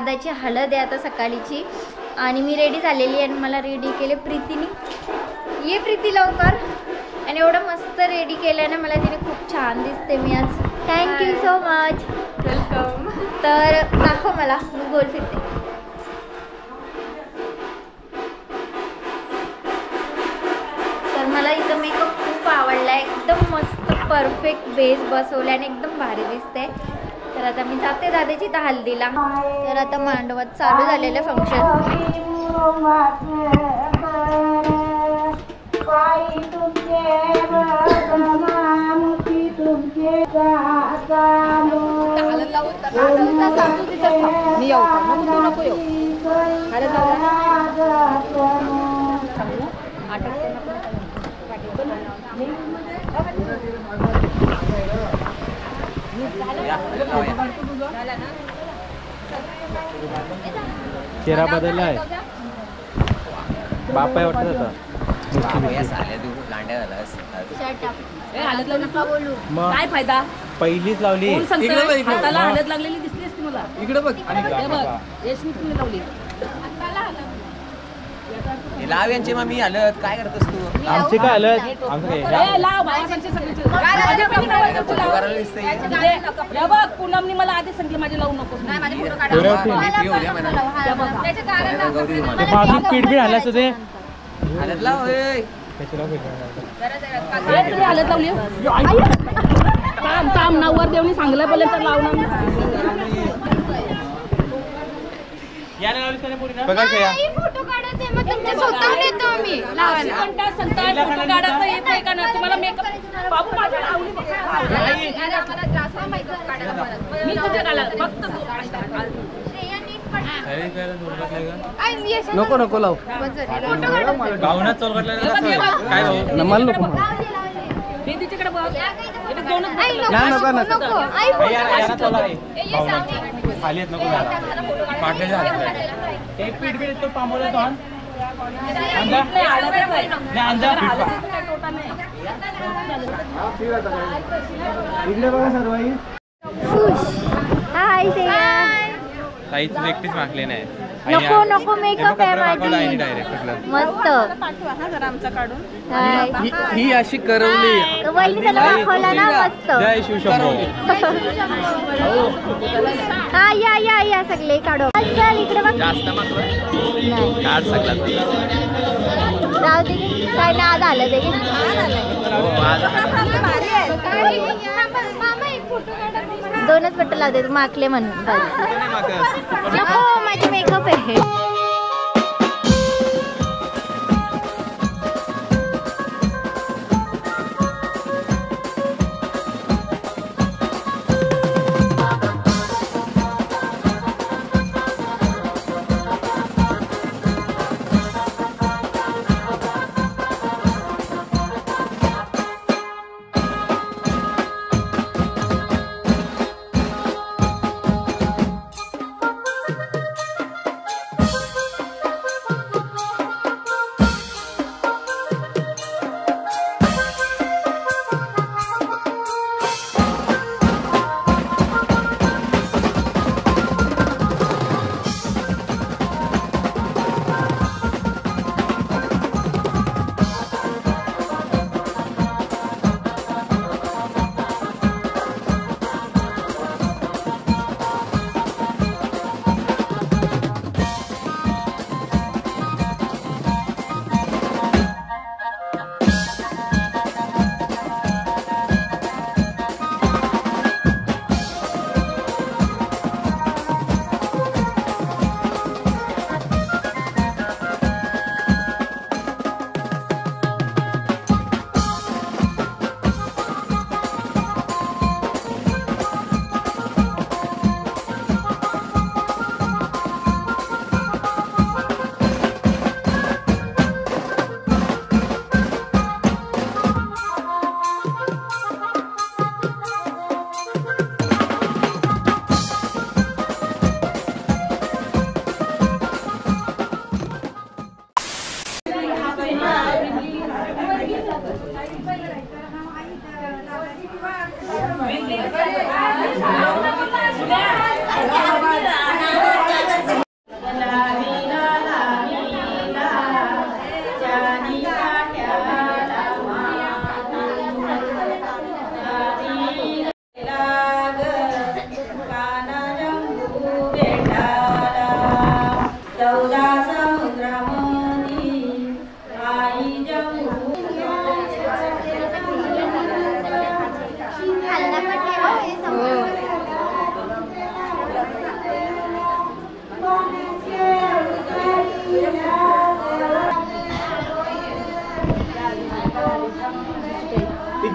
दादाची हळद आहे आता सकाळीची आणि मी रेडी झालेली आहे आणि मला रेडी केले प्रीतीने. ये प्रीती लवकर. आणि एवढं मस्त रेडी केलं ना मला तिने, खूप छान दिसते मी आज. Thank you so much. वेलकम. तर दाखव मला, मी गोल फिरते. तर मला इथं मेकअप खूप आवडला आहे, एकदम मस्त परफेक्ट बेस बसवला आणि एकदम भारी दिसते. तर आता मी जाते दादाची इथं हल्दीला. तर आता मांडवात चालू झालेलं फंक्शन. चेहरा बदलला आहे. बाप आहे वाटत आता. काय फायदा, पहिलीच लावली. हाताला हळद लागलेली दिसली असती मला. इकडे बघ, लावली लाव यांची मम्मी हलत. काय करतोस तू? आमची काय हलत? पूनमनी मला आधी सांगितलं माझे लावू नको. पीठ बीठ हल्ला असतं ते हलत लाव. हलत लावली. काम नवर देवनी सांगलं बोले तर लावणार. बघा फोटो काढायचे मग तुमच्या स्वतःहून येतो आम्ही लावायला. फोटो काढायचा येत नाही का ना तुम्हाला? मेकअप बाबू माझ्या लावली मी तुझ्या काढला फक्त नको नको लाव. गावनात चौकटला काय नमाल नको. मी तिच्याकडे बघ. खाली येत नको. एक पीठ बीठ तो पांबवला तो इकडे बघा सर्व. हाय काहीच एकटीच मागले नाही. नको नको मेकअप आहे माझी मस्त. ही अशी करवली. वहिनीला दाखवला ना मस्त. जय शिवशंभो. हा या या या सगळे काढो. चल इकडे बघ. जास्त काढ सगळा. जाऊ दे काय ना झालं ते. दोनच पट्ट लावते माकले म्हणून. नको माझी मेकअप आहे.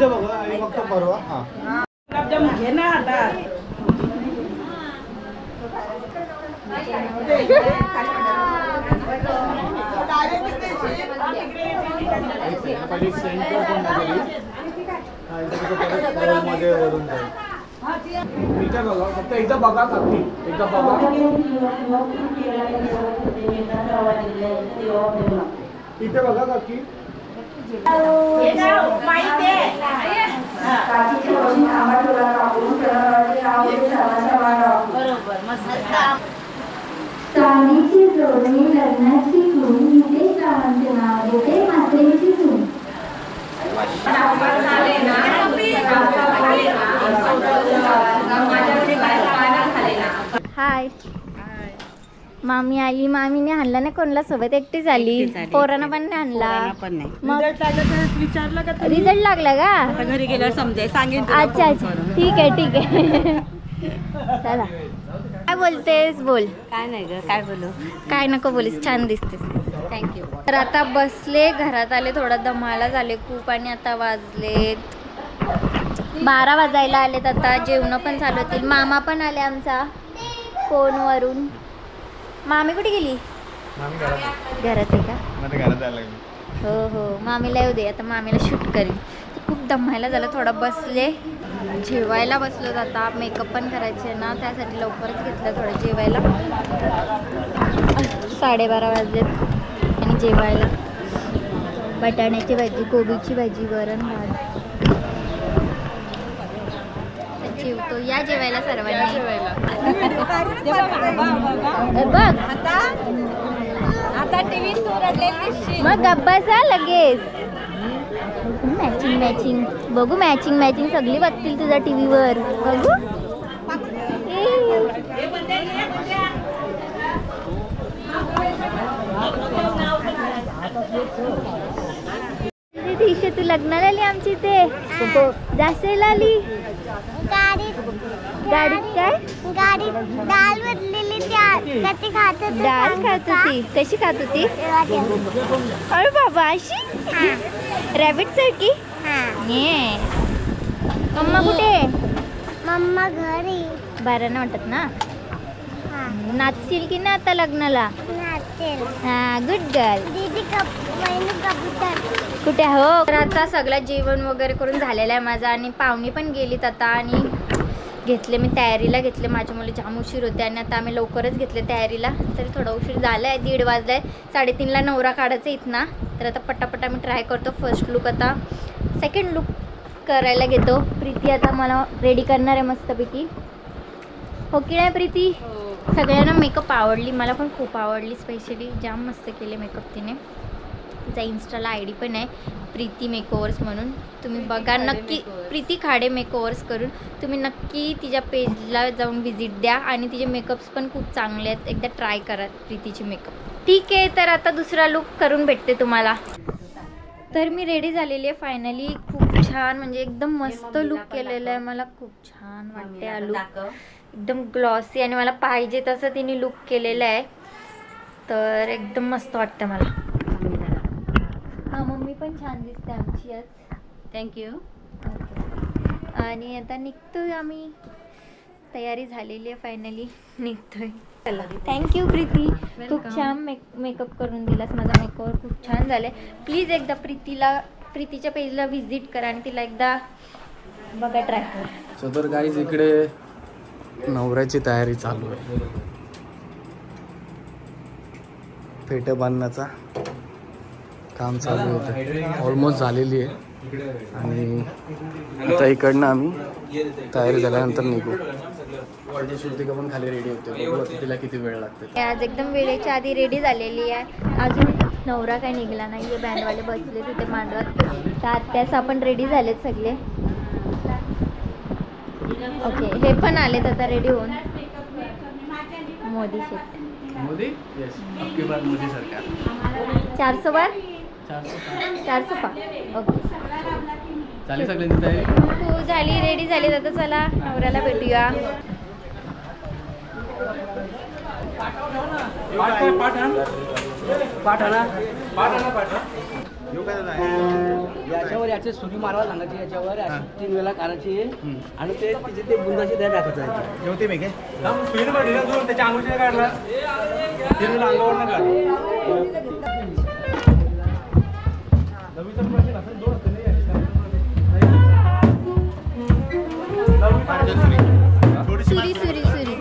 इथं बघा आणि फक्त परवा हा मध्ये वरून जाईल. इथे बघा फक्त एकदा बघा काकी एकदा बघा इथे बघा काकी चांदीची जोडणी लग्नाची खून नितेश रावांचे नाव घेते मात्रेची सून. हाय मामी आली. मामीने आणला नाही कोणाला सोबत, एकटीच आली. पोरांना पण नाही आणला. मग रिझल्ट लागला का? घरी गेल्यावर समजाय सांगेन. अच्छा अच्छा ठीक आहे ठीक आहे. चला काय बोलतेस बोल. काय नाही ग, काय बोलू. काय नको बोलीस, छान दिसतेस. थँक्यू. तर आता बसले, घरात आले, थोडा दमाला झाले खूप आणि आता वाजले 12 वाजायला आलेत. आता जेवण पण चालू होतील. मामा पण आले आमचा फोनवरून. मामी कुठे गेली? घरात आहे का? घरात आलं. हो हो मामीला येऊ दे, आता मामीला शूट करीन. खूप दमायला झालं, थोडा बसले. जेवायला बसलो. आता मेकअप पण करायचे ना, त्यासाठी लवकरच घेतलं थोडं जेवायला. 12:30 वाजलेत आणि जेवायला बटाण्याची भाजी, कोबीची भाजी, वरण भात. जेवतो या जेवायला सर्वांनी. बघ आता टीव्ही मग गप्पासा लगेच. मॅचिंग मॅचिंग बघू. मॅचिंग मॅचिंग सगळी बघतील तुझ्या टीव्हीवर. बघू दिशा तू लग्नाला आली आमची इथे. जासेला आली. गाडीत काय डाळ बदलेली कशी खात होती. डाळ खात होती. कशी खात होती? अरे बाबा अशी रॅबिट सारखी. मम्मा कुठे? मम्मा घरी. बरं नाही वाटत ना. नाचशील की ना आता लग्नाला? हा गुड गर्ल. दीदी कबूतर कुठे? हो. तर आता सगळं जेवण वगैरे करून झालेलं आहे माझं आणि पाहुणे पण गेलीत आता आणि घेतले मी तयारीला घेतले. माझ्या मुली जाम उशीर होते आणि आता आम्ही लवकरच घेतले तयारीला. तरी थोडा उशीर झाला आहे. 1:30 वाजला आहे. 3:30ला नवरा काढायचा इथना. तर आता पटापटा मी ट्राय करतो. फर्स्ट लुक आता सेकंड लुक करायला घेतो. प्रीती आता मला रेडी करणार आहे मस्तपैकी. हो की नाही प्रीती? सगळ्यांना मेकअप आवडली, मला पण खूप आवडली. स्पेशली जाम मस्त केले मेकअप तिने. तिचा इन्स्टाला ID पण आहे प्रीती मेकओव्हर्स म्हणून. तुम्ही बघा नक्की. प्रीती खाडे मेकओव्हर्स करून तुम्ही नक्की तिच्या पेजला जाऊन व्हिजिट द्या. आणि तिचे मेकअप्स पण खूप चांगले आहेत. एकदा ट्राय करा प्रीतीचे मेकअप. ठीक आहे तर आता दुसरा लुक करून भेटते तुम्हाला. तर मी रेडी झालेली आहे फायनली. खूप छान म्हणजे एकदम मस्त लुक केलेला आहे. मला खूप छान वाटते हा लुक. एकदम ग्लॉसी आणि मला पाहिजे तसं तिने लुक केलेलं आहे. तर एकदम मस्त वाटतं मला. हां मम्मी पण छान दिसते आमची आज. थँक्यू. आणि आता निघतोय आम्ही. तयारी झालेली आहे फायनली. निघतोय. थँक्यू प्रीती. खूप छान मेकअप करून दिलास. माझा मेकअप खूप छान झालं आहे. प्लीज एकदा प्रीतीच्या पेजला व्हिजिट करा आणि तिला एकदा बघा ट्राय करा. सो तर गाईज इकडे नवऱ्याची तयारी चालू आहे. फेटे बांधण्याचा काम चालू होतं. ऑलमोस्ट झालेली आहे. आणि आता इकडनं आम्ही तयारी झाल्यानंतर निघू. श्रुतिका पण खाली रेडी होते. बघू तिला किती वेळ लागते. आज एकदम वेळेच्या आधी रेडी झालेली आहे. अजून नवरा काय निघाला नाही आहे. बँडवाले बसले तिथे मांडवात. तर आत्यास आपण रेडी झालेत सगळे. ओके हे पण आलेत आता रेडी होऊन. मोदी शेट. मोदी यस अबकी बार मोदी सरकार. 400 बार 400 पा. ओके झाली सगळ्यांची तयारी. हो झाली. रेडी झाली. आता चला नवऱ्याला भेटूया. याच्यावर याचे सुरी मारायला सांगायची, याच्यावर अशी 3 वेळा काढायची आणि ते तिचे ते बुंदाची द्या टाकायचं. जेवते मी काय त्याच्या अंगुशीने काढला अंगावर नका सुरी सुरी सुरी.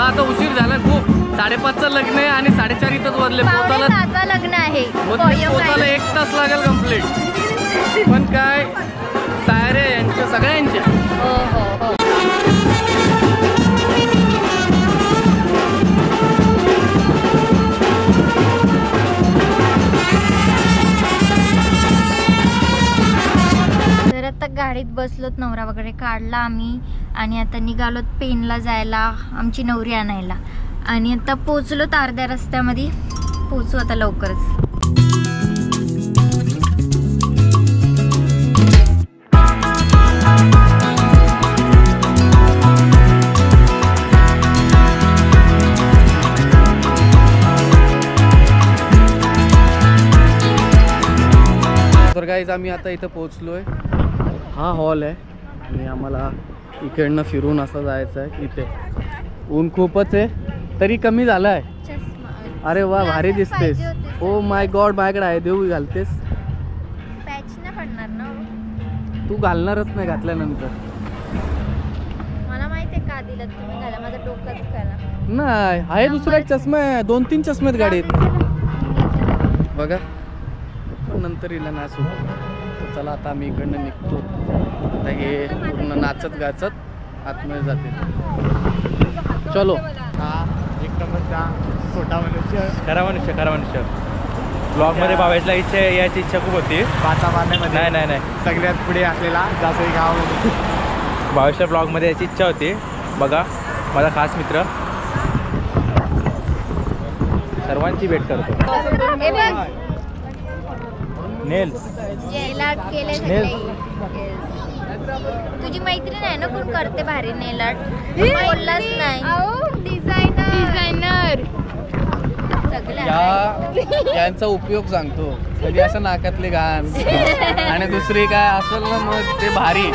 आता उशीर झाला खूप. 5:30चं लग्न आहे आणि 4:30 इथंच वाजले. पोहोचायला 5:30 लग्न आहे. पोहोचायला 1 तास लागेल कम्प्लीट. पण काय तयारी आहे यांच्या सगळ्यांच्या. हो हो हो. तर आता गाडीत बसलोत, नवरा वगैरे काढला आम्ही आणि आता निघालोत पेनला जायला आमची नवरी आणायला. आणि आता पोचलोत अर्ध्या रस्त्यामध्ये. पोचू आता लवकरच. तर गाईज आम्ही आता इथं पोहोचलोय. हा हॉल आहे आणि आम्हाला इकडनं फिरून असं जायचं आहे. इथे ऊन खूपच आहे तरी कमी झालं आहे. अरे वा भारी दिसतेस. ओ माय गॉड माझ्याकडे आहे. देऊ घालतेस. पॅच नाही पडणार ना. तू घालणारच नाही घातल्यानंतर. मला माहिती आहे का दिलं तुम्ही घाला. माझं डोकंच करा. नाही आहे दुसरा एक चष्मा आहे. 2-3 चष्मे आहेत गाडीत बघा. नंतर हिला नाच होतो. तर चला आता आम्ही इकडनं निघतो. आता हे पूर्ण नाचत गाचत आतमध्ये जाते. चलो. हा एक नंबरचा छोटा मनुष्य, खरा मनुष्य ब्लॉगमध्ये भावेशला इच्छा याची इच्छा खूप होती. पाचा मारण्यामध्ये नाही सगळ्यात पुढे असलेला जासई गाव. भावेशला ब्लॉगमध्ये याची इच्छा होती. बघा माझा खास मित्र सर्वांची भेट करतो. हे बघ नेल्स यायला केले तुझी मैत्रीण आहे ना कोण करते भारी नेल आर्ट. बोललाच नाही. डिझायनर सगळं यांचा उपयोग सांगतो. कधी असं नाकातले घाण आणि दुसरी काय असेल ना मग ते भारी.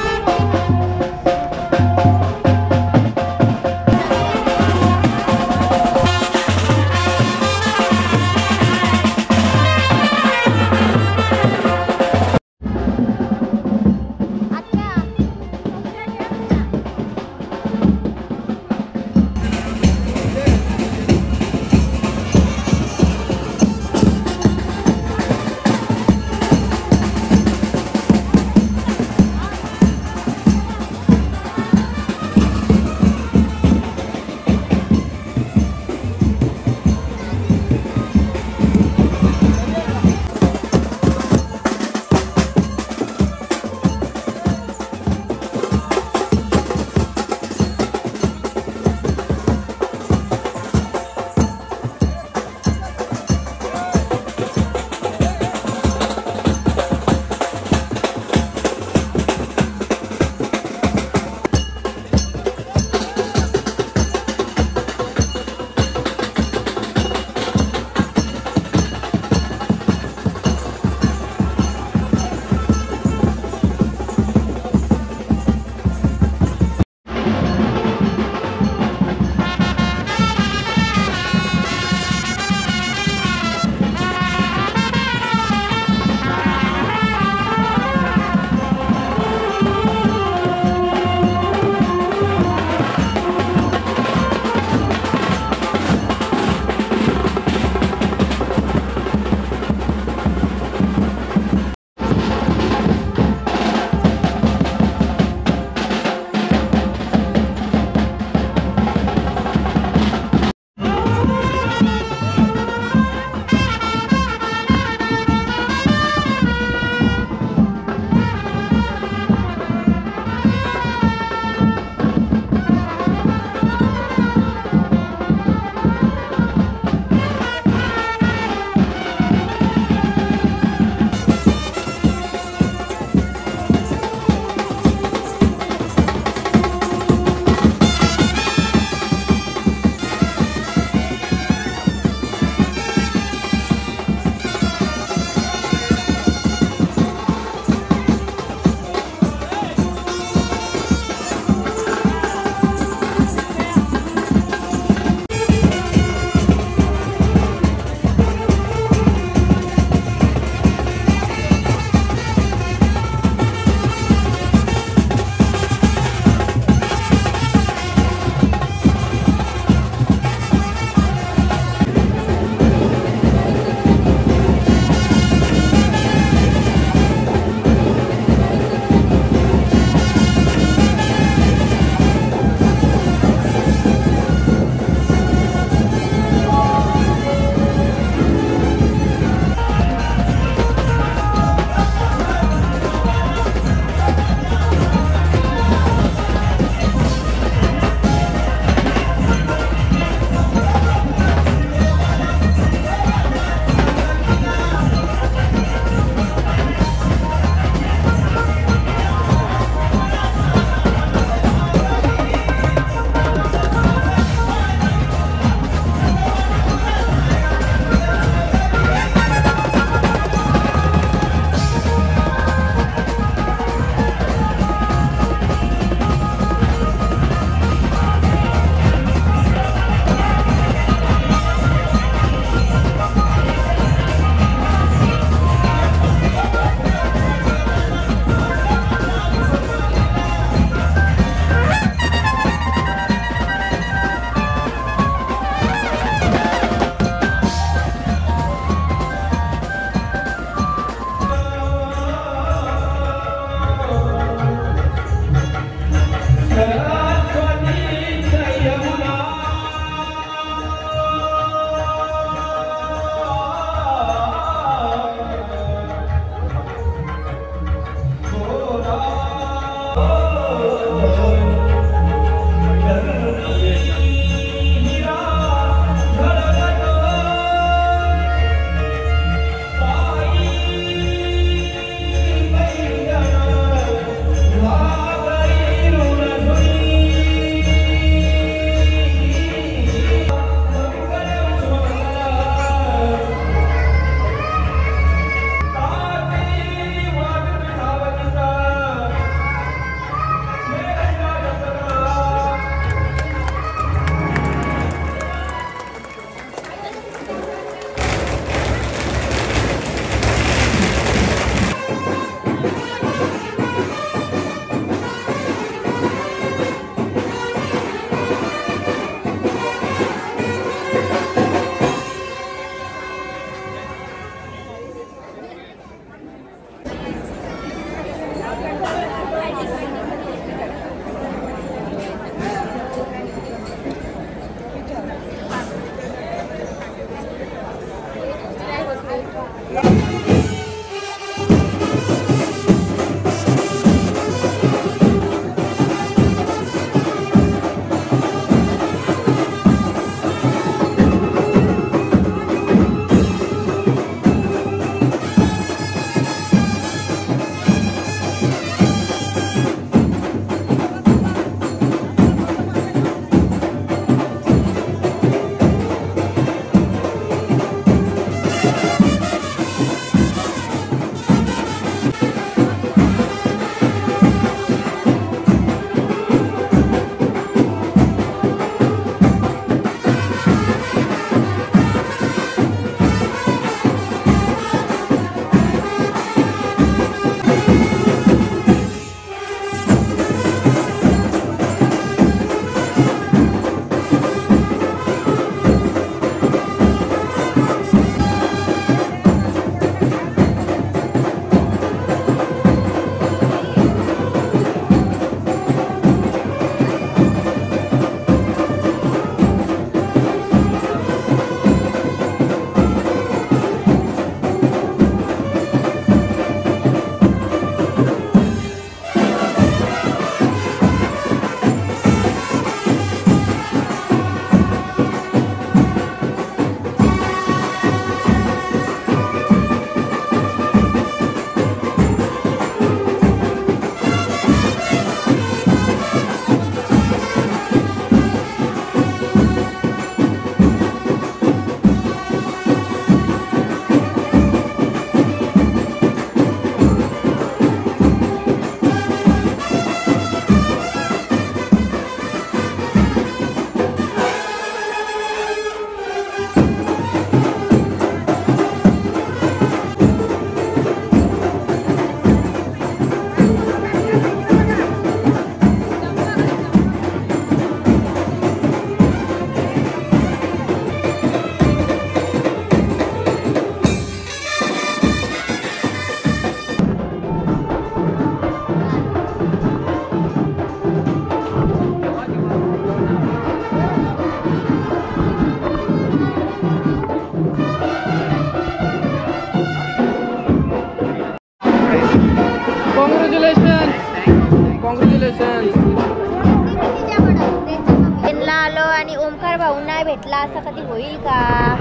पेनला आलो आणि ओमकार भाऊ नाही भेटला असं कधी होईल का?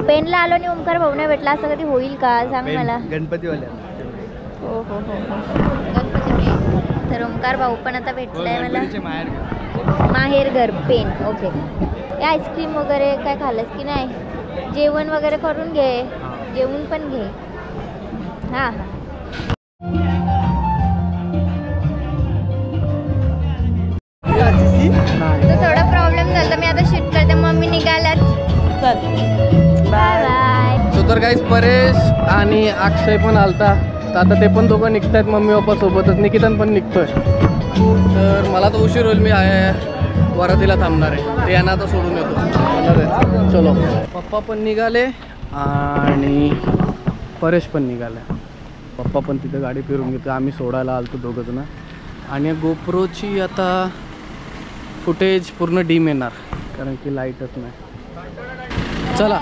पेनला आलो आणि ओमकार भाऊ नाही भेटला असं कधी होईल का? सांग मला. गणपतीवाल्या. हो हो हो गणपती. तर ओमकार भाऊ पण आता भेटलाय मला. माहेर घर पेन. ओके. आईस्क्रीम वगैरे काय खाल्लंस की नाही? जेवण वगैरे करून घे. जेवून पण घे. हां तो थोडा प्रॉब्लेम झाला तर मी आता शिफ्ट करते. मम्मी निघाल्यात. चल बाय बाय. सो तर गाईज परेश आणि अक्षय पण आलता तर आता ते पण दोघं निघतायत मम्मी पप्पा सोबतच. निकितन पण निघतोय. तर मला तर उशीर होईल. मी वरातीला थांबणार आहे. ते यांना आता सोडून येतो. चलो. पप्पा पण निघाले आणि परेश पण निघाले. पप्पा पण तिथे गाडी फिरून घेतो. आम्ही सोडायला आलतो दोघं जण. आणि गोप्रोची आता फुटेज पूर्ण डीम येणार कारण की लाईटच नाही. चला.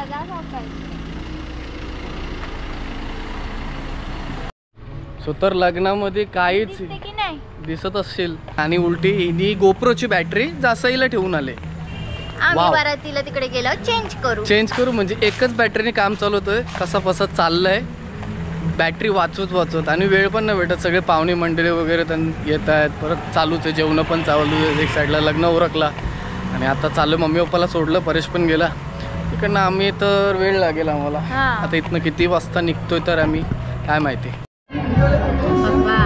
सो तर लग्नामध्ये काहीच की नाही दिसत असेल आणि उलटी ही गोप्रोची बॅटरी जासाईला ठेवून आले. आम्ही वरातीला तिकडे गेलो चेंज करू म्हणजे एकच बॅटरीने काम चालवतोय. कसा फसा चाललंय बॅटरी वाचवत आणि वेळ पण नाही भेटत. सगळे पाहुणे मंडळी वगैरे येत आहेत. परत चालूच आहे. जेवण पण चालू आहे. एक साईडला लग्न उरकला आणि आता चालू. मम्मी पप्पाला सोडलं. परेश पण गेला. इकडनं आम्ही तर वेळ लागेल आम्हाला. आता इथनं किती वाजता निघतोय तर आम्ही काय माहिती.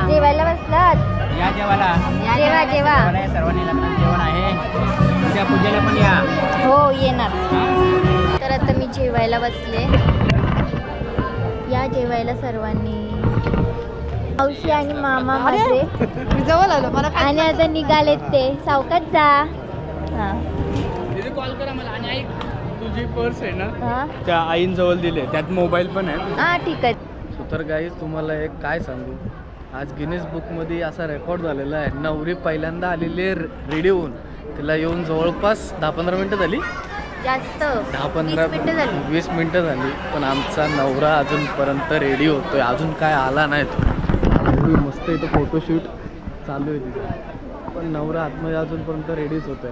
जेवायला बसलात. या जेवायला. जेवा सर्वांनी लग्नात जेवण आहे. त्या पूजेला पण या. हो येणार. तर आता मी जेवायला बसले. या जेवायला सर्वांनी. मावशी आणि मामा माझे जवळ आलो मला. आणि आता निघालेत ते. सावकाश जा. कॉल करा मला. आणि ऐक तुझी पर्स आहे ना हा त्या आईंजवळ दिले. त्यात मोबाईल पण आहे. हा ठीक आहे. सो तर गाईज तुम्हाला एक काय सांगू. आज गिनीज बुकमध्ये असा रेकॉर्ड झालेला आहे. नवरी पहिल्यांदा आलेली आहे रेडी होऊन. तिला येऊन जवळपास 10-15 मिनटं झाली. जास्त 10-15 20 मिनिटं झाली. 20 मिनिटं झाली, पण आमचा नवरा अजूनपर्यंत रेडी होतोय, अजून काय आला नाही तो. एवढी मस्त इथं फोटोशूट चालू आहे तिथं, पण नवरा आतमध्ये अजूनपर्यंत रेडीच होतोय.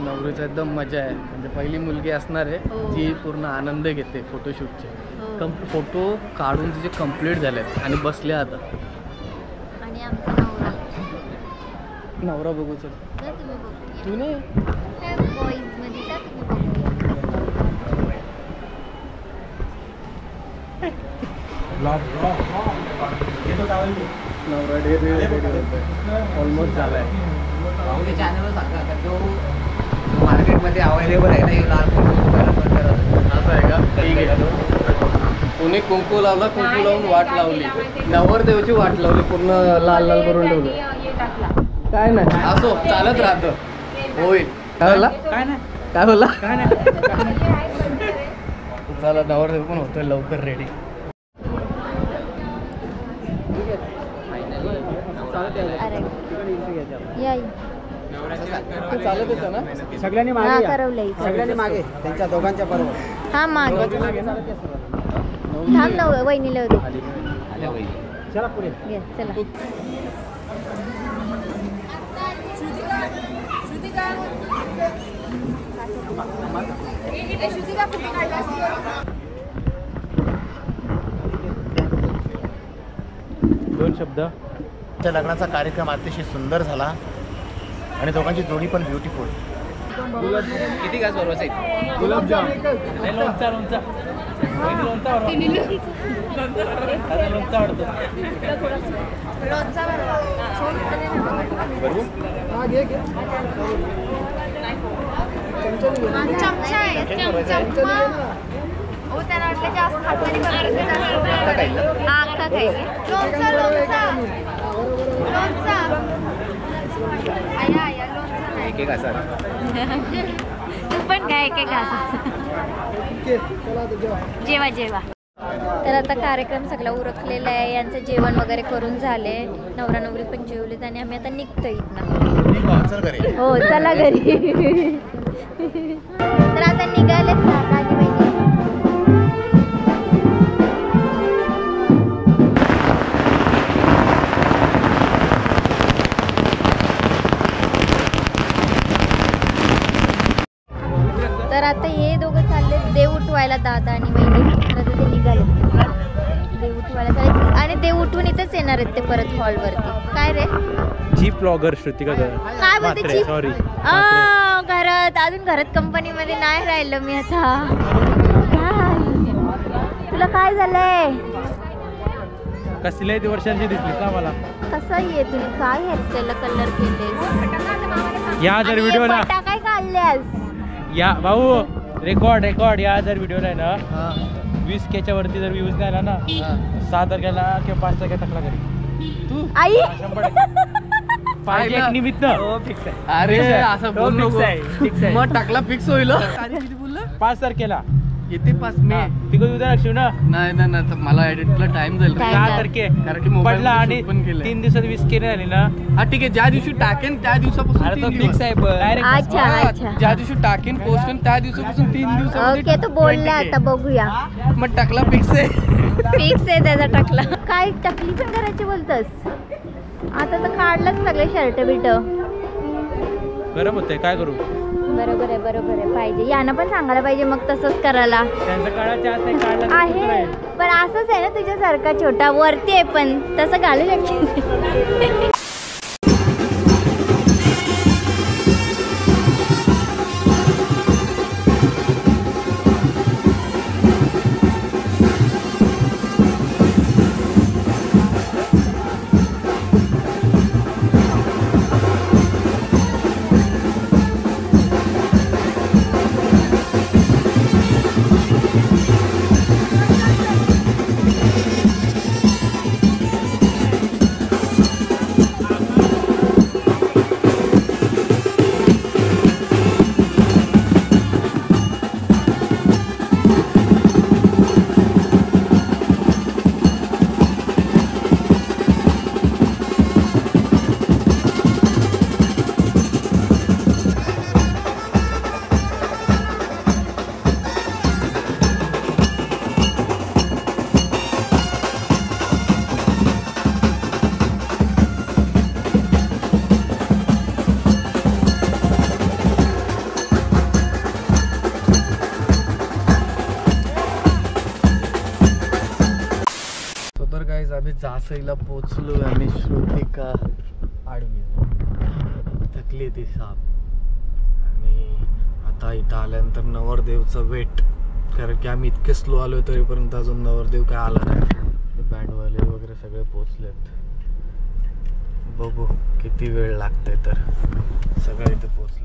नवरीचा एकदम मजा आहे, म्हणजे पहिली मुलगी असणार आहे जी पूर्ण आनंद घेते फोटोशूटचे. फोटो काढून तिचे कंप्लीट झालेत आणि बसले आता. आणि आमचा नवरा बघू चल. जा तुम्ही बघूया. तू नाही त्या बॉईजमध्ये जा तुम्ही बघूया. नवरा रेडी होतोय, ऑलमोस्ट झालाय. भाऊच्या चॅनलवर सांगा का तो मार्केटमध्ये अवेलेबल आहे ना, हे लाल असं आहे का? ठीक आहे. कोणी कुंकू लावला, कुंकू लावून वाट लावली, नवरदेवची वाट लावली, पूर्ण लाल लाल करून ठेवलं. काय नाही, असो चालत राहतं, होईल. काय बोला? काय नाही काय बोला? काय नाही चला, नवरदेव पण होतोय लवकर रेडी. अरे या चालत येतं ना? सगळ्यांनी हा मागे या. करवलंय. सगळ्यांनी मागे त्यांच्या दोघांच्या बरोबर. हा मागे थांब ना वहिनीला होते. आल्या बाई. चला पुढे. घे, चला. दोन शब्द. त्या लग्नाचा कार्यक्रम अतिशय सुंदर झाला आणि दोघांची जोडी पण ब्युटिफुल. किती घास बरोबर आहे? गुलाबजाम. लोणचा लोणचा चमचा आहे, चमचा. हो, त्याला वाटलं जास्त हाताने आखा काय लोणचा लोणचा लोणचा आया आया लोणचा नाही. एक घासा. तू पण काय एक घास. जेवा जेवा. तर आता कार्यक्रम सगळा उरकलेला आहे, यांचं जेवण वगैरे करून झाले, नवरा नवरी पण जेवलेत आणि आम्ही आता निघतो इथनं. हो, चला घरी. तर आता निघालेत ना दाजी बहिणी. तर आता हे दोघं चालले देव उठवायला, दादा आणि वहिनी. तर आता ते निघाले देव उठवायला चालले आणि देव उठवून इथंच येणार आहेत ते परत हॉलवरती. काय रे चीप ब्लॉगर श्रुतिका काय बोलते? सॉरी. घरात अजून घरात कंपनीमध्ये नाही राहिलो मी आता. काय तुला काय झालंय? कसल्या वर्षांची दिसलीस ना मला. कसं आहे तुला? काय हेअरस्टाईलला कलर केलेस? या जर व्हिडिओला काय काढल्यास? या भाऊ रेकॉर्ड या जर व्हिडिओला आहे ना 20K च्या वरती जर व्ह्यूज नाही आला ना 6 तारखेला किंवा 5 तारखेला टाकला घरी. तू आई 5 एक निमित्त. अरे असं बोल नको. मग टाकला फिक्स होईल. 5 तारखेला येते 5 मे. तिकडे उद्या लक्ष ना. नाही नाही नाही, तर मला एडिटला टाइम जाईल. 6 तारखे कारण की मोबाईल पडला आणि पण केलं. 3 दिवसात 20K नाही आली ना. हा ठीक आहे, ज्या दिवशी टाकेन त्या दिवसापासून अरे तो 3 फिक्स दिवस. आहे डायरेक्ट. अच्छा हा, अच्छा. ज्या दिवशी टाकेन पोस्टन त्या दिवसापासून 3 दिवसामध्ये ओके, तू बोलला 20K. आता बघूया. मग टाकला फिक्स आहे. फिक्स आहे त्याचा टाकला. काय टकली पण करायची बोलतस? आता तर काढलंच सगळे शर्ट बिट. गरम होतंय, काय करू? बरोबर आहे पाहिजे. यांना पण सांगायला पाहिजे मग तसंच करायला. त्यांचं काढायच्या आत नाही काढलं आहे पण असंच आहे ना तुझ्यासारखा छोटा वरती आहे पण तसं घालू शकते. गाईज आम्ही जासईला पोचलो आणि श्रुतिका आडवी थकली ती साप. आणि आता इथं आल्यानंतर नवरदेवचं वेट, कारण की आम्ही इतके स्लो आलो तरीपर्यंत अजून नवरदेव काय आला नाही. बँडवाले वगैरे सगळे पोचलेत. बघू किती वेळ लागते. तर सगळे इथे पोचलेत.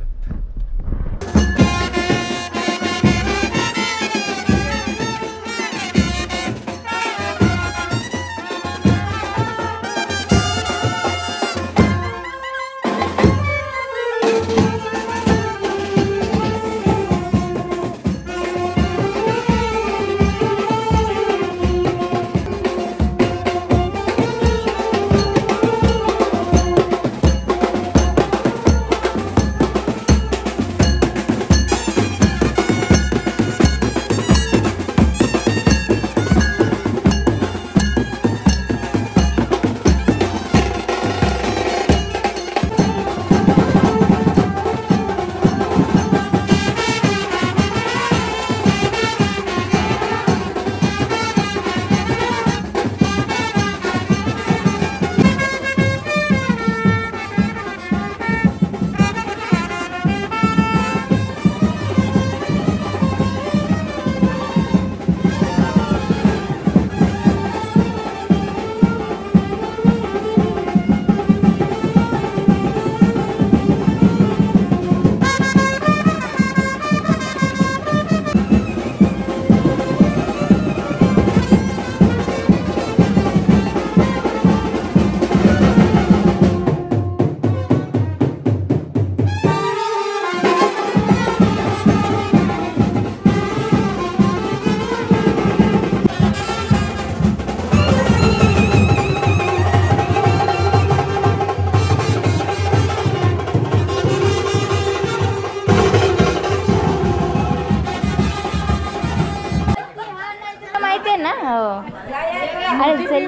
अरे चल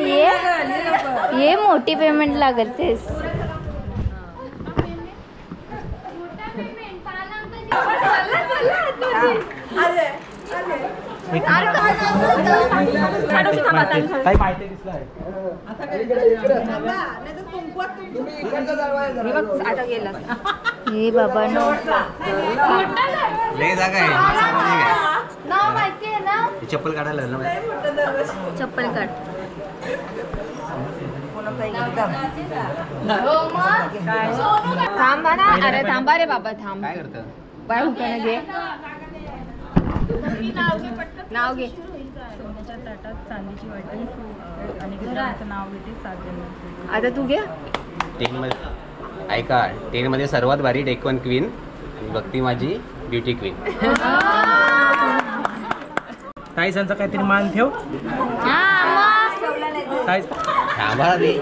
ये मोठी पेमेंट लागल तेच. हे बाबा नो माहिती आहे ना. चप्पल काढायला चप्पल काढ. थांबा ना. अरे थांबा रे बाबा थांब. काय करतं बाय हुकाने घे. नाव घे. सोन्याच्या ताटात चांदीची वाटी आणि घराचं नाव घेते 7 जण. आता तू घे. 10 मध्ये ऐका 10 मध्ये सर्वात भारी डेक्कन क्वीन आणि भक्ती माझी ब्युटी क्वीन. ताईसांचा काहीतरी मान ठेव. ताई थांबा रे.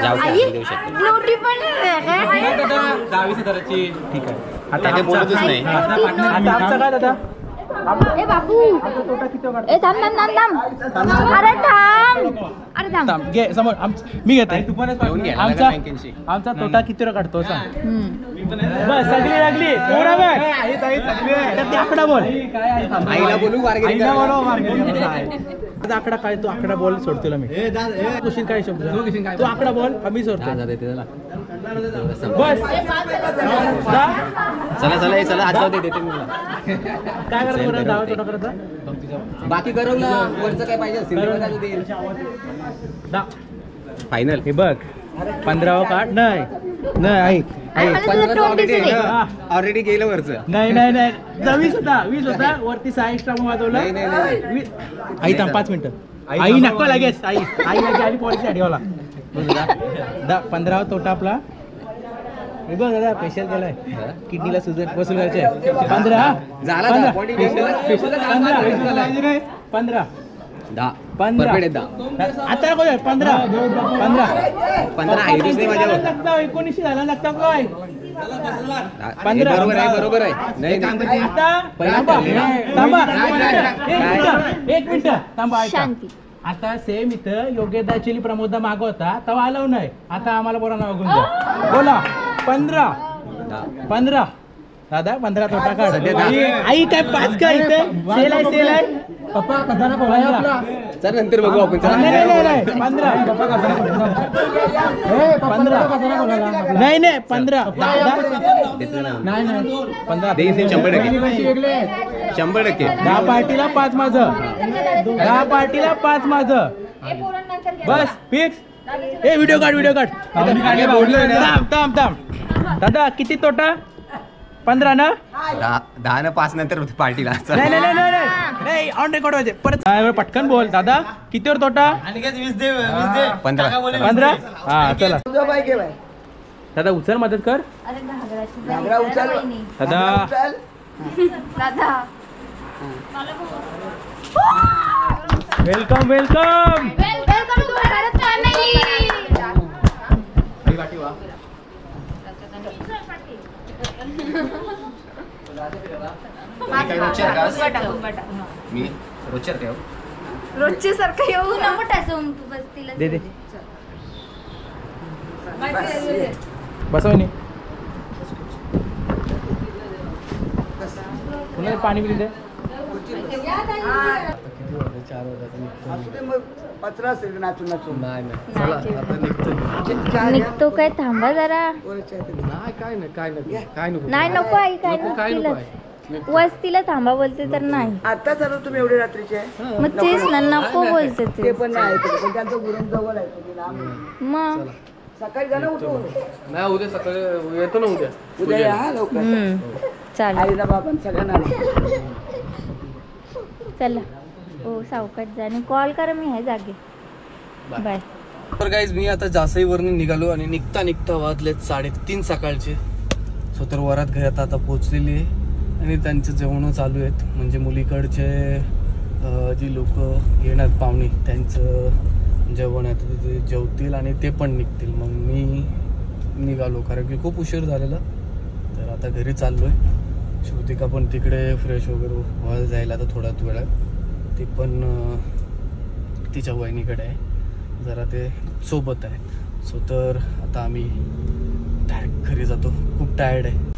जाऊ आई देऊ शकतो. नोटी पण काय. 10 हजाराची. ठीक आहे. आता ते बोलतच नाही. आता आमचा काय दादा. ए बापू ए थांब थांब थांब थांब. अरे थांब. अरे थांब. थांब घे समोर. मी घेते. घेऊन घ्या आमचा 81. आमचा तोटा किती काढतो सांग. बस सगळी लागली. आकडा बोल. आईला बोलू आईला बोलव मार्केट. आकडा काय तू आकडा बोल सोडतो मी. क्वेश्चन काय शब्द तू आकडा बोल आम्ही सोडतो. बस चला चला चला हात जाऊ दे देते मी. काय करायचं दावा तोटा करायचा. बाकी करव ना वरचं काय पाहिजे असेल फायनल. हे बघ 15 काढ. नाही नाही ऑलरेडी गेलं वरचं. नाही नाही नाही 20 होता 20 होता वरती 6 एक्स्ट्रा वाजवला. आई थांब 5 मिनिटं. आई नको लागेच. आई लागे आली पॉलिसी आठवला. 15 तोटा आपला. हे बघ दादा स्पेशल केलाय. किडनीला सुजन वसूल करायचे. 15 झाला 15 15 आता नको 15 आहे दुसरी माझ्यावर. 19 झाला लागता काय. 15 बरोबर आहे. नाही एक मिनिट थांबा. शांती. आता सेम इथं योग्यता ऍक्च्युअली प्रमोदा माग होता तेव्हा आलो नाही. आता आम्हाला बोला नाव घेऊन जा. बोला 15 दादा 15 तोटा काढ. आई काय 5 काय इथे सेल आहे पप्पा खजाना खोलाय आपला. चल नंतर बघू आपण. नाही 15 पप्पा खजाना खोलाय. 15 नाही 15 नाही नाही 15 देईन 100%. कशी वेगळे 100%. 10 पार्टीला 5 माझं. 10 पार्टीला 5 माझं. बस फिक्स. ए व्हिडिओ काढ. थांब. दादा किती तोटा? 15 ना? 10 न 5 नंतर पार्टीला. नाही ऑन रेकॉर्ड व्हायचे परत. पटकन बोल दादा कितीवर तोटा? 15. हा चला तुझा बाईक आहे बाई. दादा उचल मदत कर. अरे घागराची घागरा उचल. दादा उचल. दादा welcome welcome to Bharat family. मी रोजच्या ठेव. रोजची सारखं येऊ ना मोठा सोम तू बस तिला दे. बसवणी पुन्हा पाणी बिल दे. असू दे मग 15 असेल नाचून नाही चला आता निघतो. निघतो काय? थांबा जरा. नाही काय नको नाही नको आई काय काय नको तिला वस्तीला थांबा बोलते तर नाही. आता चालू तुम्ही एवढे रात्रीचे मग तेच ना नको बोलते ते ते. पण नाही ऐकत. पण त्यांचं गुरण जवळ आहे तुम्ही लांब. मग सकाळी जा ना उठून. नाही उद्या सकाळी येतो ना उद्या या लवकर. चालेल आईला बाबा सगळ्यांना. चला हो सावकाश जा आणि कॉल करा मी आहे जागे. बाय. तर गाईज मी आता जासईवरून निघालो आणि निघता वाजले 3:30 सकाळचे. सो तर वरात घरात आता पोचलेली आहे आणि त्यांचं जेवण चालू आहेत. म्हणजे मुलीकडचे जी लोक येणार पाहुणे त्यांचं जेवण आहे तर ते जेवतील आणि ते पण निघतील. मग मी निघालो कारण की खूप उशीर झालेला. तर आता घरी चाललो आहे. श्रुतिका पण तिकडे फ्रेश वगैरे व्हायला जायला आता थोड्याच वेळात. ती पण तिच्या वहिनीकडे आहे जरा ते सोबत आहे. सो तर आता आम्ही डायरेक्ट घरी जातो. खूप टायर्ड आहे.